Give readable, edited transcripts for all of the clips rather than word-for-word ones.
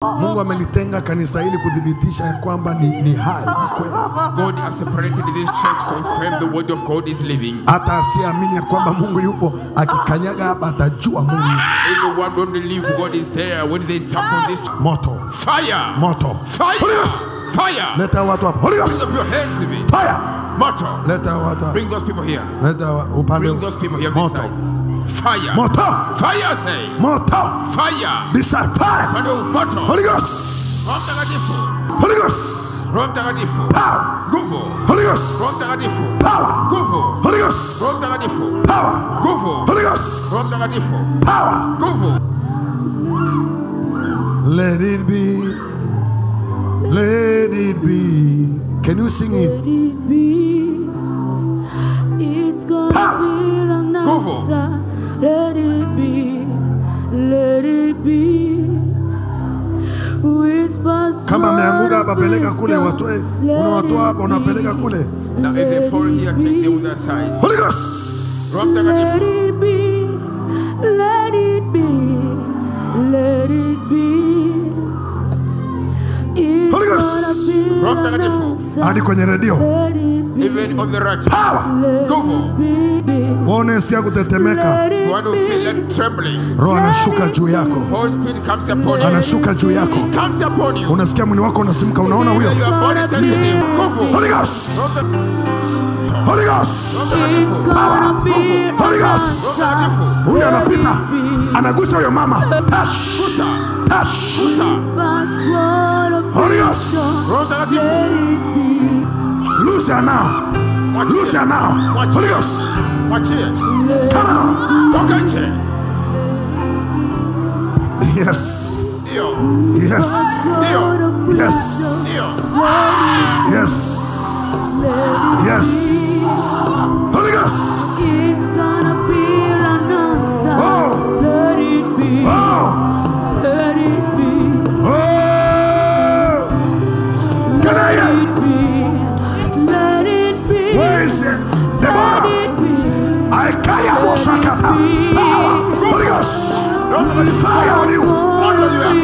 Mungu amelitenga kanisa hili kudhibitisha ya kwamba ni hai, ni kweli. God has separated this church to confirm the word of God is living. Hata asiamini ya kwamba Mungu yupo, akikanyaga hapa atajua Mungu. Everyone don't believe God is there when they step on this. Moto. Fire. Moto. Fire. Holy Ghost. Fire. Leta watu hapa. Holy Ghost. Lift up your hands with me. Fire. Moto. Leta watu hapa. Bring those people here. Leta upande. Bring those people here this side. Fire. Moto. Fire say. Moto. Fire. This side. Fire. Moto. Holy Ghost. Roho Mtakatifu. Holy Ghost. Roho Mtakatifu. Power. Nguvu. Holy Ghost. Roho Mtakatifu. Power. Nguvu. Holy Ghost. Roho Mtakatifu. Power. Nguvu. Holy Ghost. Roho Mtakatifu. Power. Nguvu. Let it be. Let it be. Can you sing it? Let it be. It's gonna be an answer. Let it be. Let it be. Kama ameanguka hapa, peleka kule, watoe. Unawatoa hapa, unapeleka kule. Now if they fall here, take them to the side. Holy Ghost. Roho Mtakatifu. Let it be. Let it be. Let it be. Holy Ghost. Roho Mtakatifu. Hadi kwenye radio. Even on the radio. Power. Nguvu. Uone sikia kutetemeka. You want to feel like trembling. Roho anashuka juu yako. Holy Spirit comes upon you. Anashuka juu yako. Comes upon you. Unasikia mwili wako unasimka, unaona huyo? Your body sensitive. Nguvu. Holy Ghost. Holy Ghost. Power. Holy Ghost. Huyo anapita, anagusa huyo mama. Touch. Touch. Holy Ghost. Loose her now. Loose her now. Holy Ghost. Watch here. Come on. Toka nje. Yes. Ndio. Yes. Ndio. Yes. Ndio. Yes. Yes. Holy Ghost. It's gonna be an answer. Oh. Let it be. Oh. Let it be. Oh. Can I hear? Let it be. Where is it? Deborah. I can't Power. Holy Ghost. Fire on you. What are you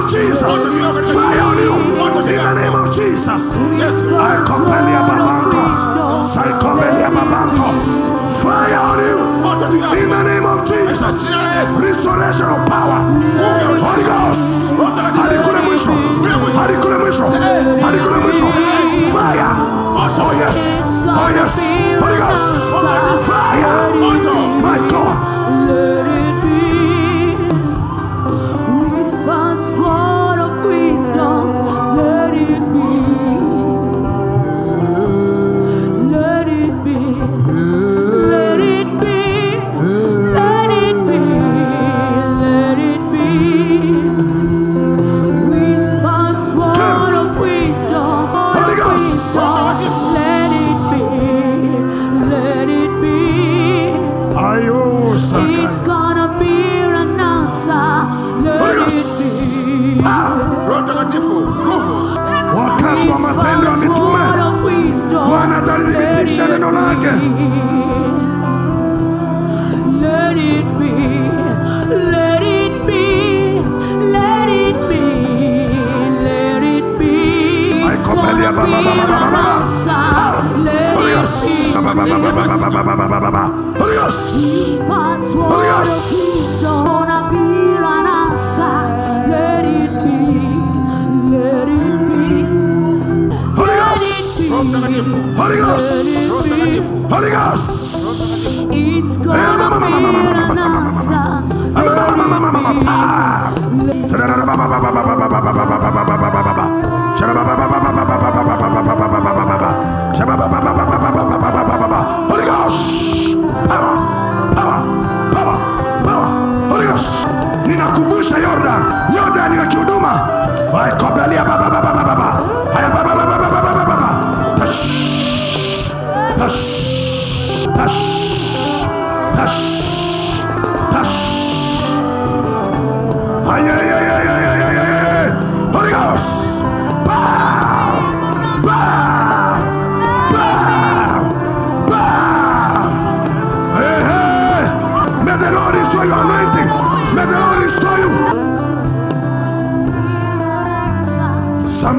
Jesus. Fire on you. In the name of Jesus. I compel your babanto. I compel your babanto. Fire on you. In the name of Jesus. Restoration of power. Holy Ghost. Harikule mwisho. Harikule mwisho. Harikule mwisho. Fire. Oh yes. Oh yes. Holy Ghost. Fire. My God. Wakati wa matendo ya mitume Bwana atalithibitisha neno lake. Let it be, let it be, let it be, let it be. I compel you, Holy Ghost. Holy Ghost. Holy Ghost. Let it be, let it be. Holy Ghost. Holy Ghost. Holy Ghost. It's gonna be an answer. Holy Ghost. Power. Power. Power. Power. Holy Ghost. Ninakumbusha Jordan. Jordan ya kihuduma. Waikobelia baba baba baba.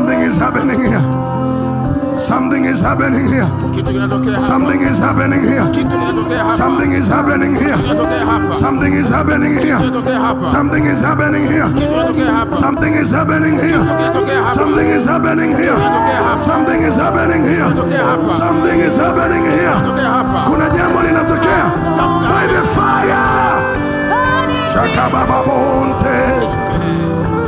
Something is happening here. Something is happening here. Something is happening here. Something is happening here. Something is happening here. Something is happening here. Something is happening here. Something is happening here. Something is happening here. Something is happening here. Kuna jambo linatokea. By the fire. Shakababa bonte.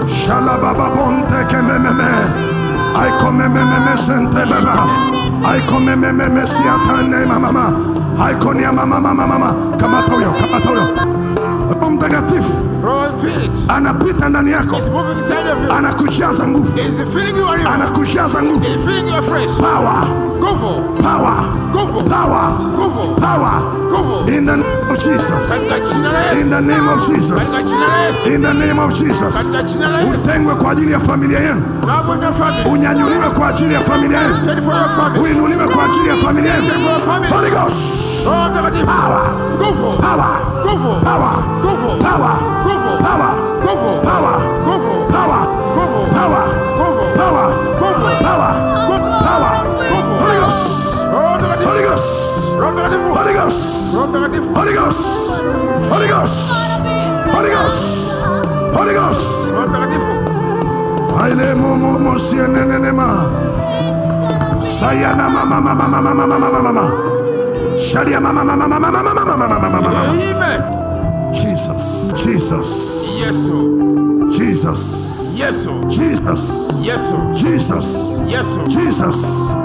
Shalababa bonte kemememe. I come sente baba. I come siatane mama. I konia mama. Kamata huyo. Roho Mtakatifu anapita ndani yako. Anakujaza nguvu. Anakujaza nguvu. Power. In the name of Jesus. In the name of Jesus. In the name of Jesus. Utengwe kwa ajili ya familia yenu. Unyanyuliwe kwa ajili ya familia yenu. Uinuliwe kwa ajili ya familia yenu. Holy Ghost. Power. Holy Ghost. Aile momo sienenema. Sayana mama. Shadia mama. Jesus.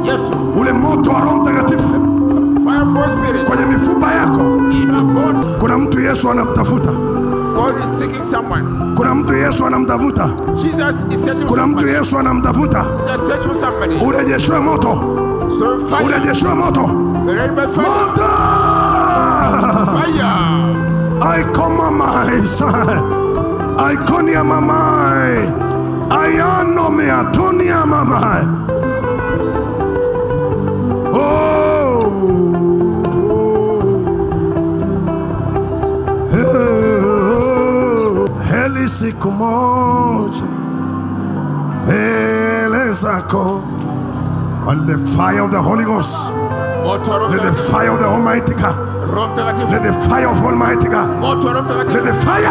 Yes. Ule moto wa Roho Mtakatifu kwenye mifupa yako. Kuna mtu Yesu anamtafuta. God is seeking someone. Kuna mtu Yesu anamtafuta. Jesus is searching for Kuna mtu Yesu anamtafuta. Jesus search for somebody. Urejeshwe moto. So fire. Urejeshwe moto. Moto. Fire. I come my son. I konia mamai. I ano me atonia mamai. Heli siku moja mbele zako. On the fire of the Holy Ghost. Let the fire of the Almighty God. Let the fire of Almighty God. Let the fire.